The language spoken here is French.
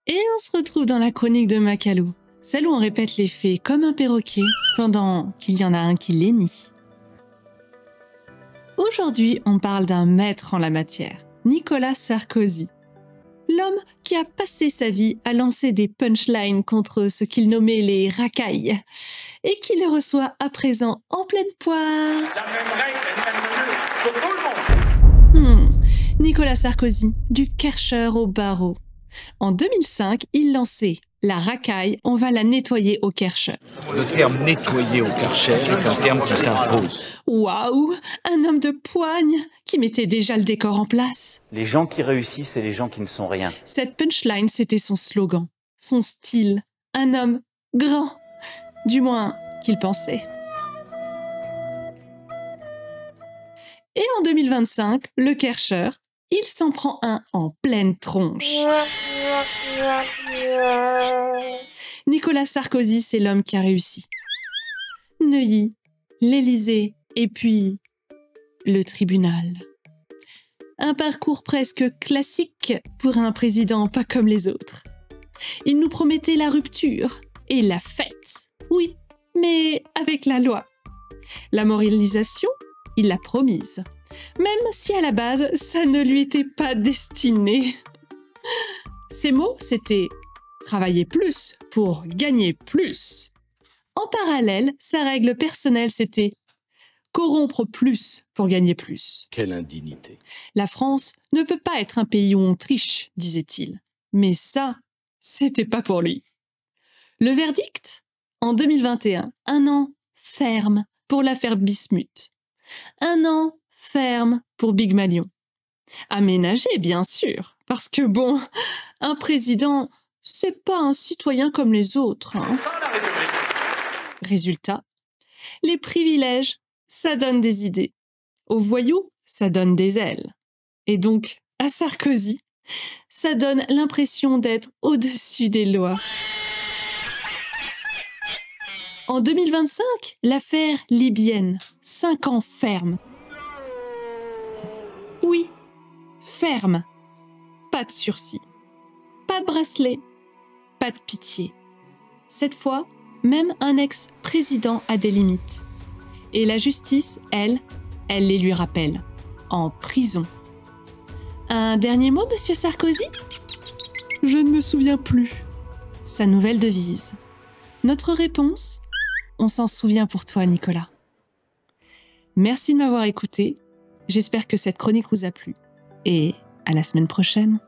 Et on se retrouve dans la chronique de Macalou, celle où on répète les faits comme un perroquet, pendant qu'il y en a un qui les nie. Aujourd'hui, on parle d'un maître en la matière, Nicolas Sarkozy. L'homme qui a passé sa vie à lancer des punchlines contre ce qu'il nommait les racailles, et qui les reçoit à présent en pleine poire. La même règle, la même mesure pour tout le monde. Nicolas Sarkozy, du Karcher au barreau. En 2005, il lançait « La racaille, on va la nettoyer au Karcher ». Le terme « nettoyer au Karcher » est un terme qui s'impose. Waouh, un homme de poigne qui mettait déjà le décor en place. Les gens qui réussissent, c'est les gens qui ne sont rien. Cette punchline, c'était son slogan, son style. Un homme grand, du moins qu'il pensait. Et en 2025, le Karcher, il s'en prend un en pleine tronche. Nicolas Sarkozy, c'est l'homme qui a réussi. Neuilly, l'Élysée et puis le tribunal. Un parcours presque classique pour un président pas comme les autres. Il nous promettait la rupture et la fête. Oui, mais avec la loi. La moralisation, il l'a promise. Même si à la base, ça ne lui était pas destiné. Ses mots, c'était « travailler plus pour gagner plus ». En parallèle, sa règle personnelle, c'était « corrompre plus pour gagner plus ». Quelle indignité. La France ne peut pas être un pays où on triche, disait-il. Mais ça, c'était pas pour lui. Le verdict ? En 2021, un an ferme pour l'affaire Bismuth. Un an ferme pour Big Malion. Aménagé, bien sûr, parce que bon, un président, c'est pas un citoyen comme les autres. Hein. Résultat, les privilèges, ça donne des idées. Aux voyous, ça donne des ailes. Et donc, à Sarkozy, ça donne l'impression d'être au-dessus des lois. En 2025, l'affaire libyenne, 5 ans ferme. Oui, ferme. Pas de sursis. Pas de bracelet. Pas de pitié. Cette fois, même un ex-président a des limites. Et la justice, elle les lui rappelle. En prison. Un dernier mot, monsieur Sarkozy ? Je ne me souviens plus. Sa nouvelle devise. Notre réponse ? On s'en souvient pour toi, Nicolas. Merci de m'avoir écouté. J'espère que cette chronique vous a plu. Et à la semaine prochaine.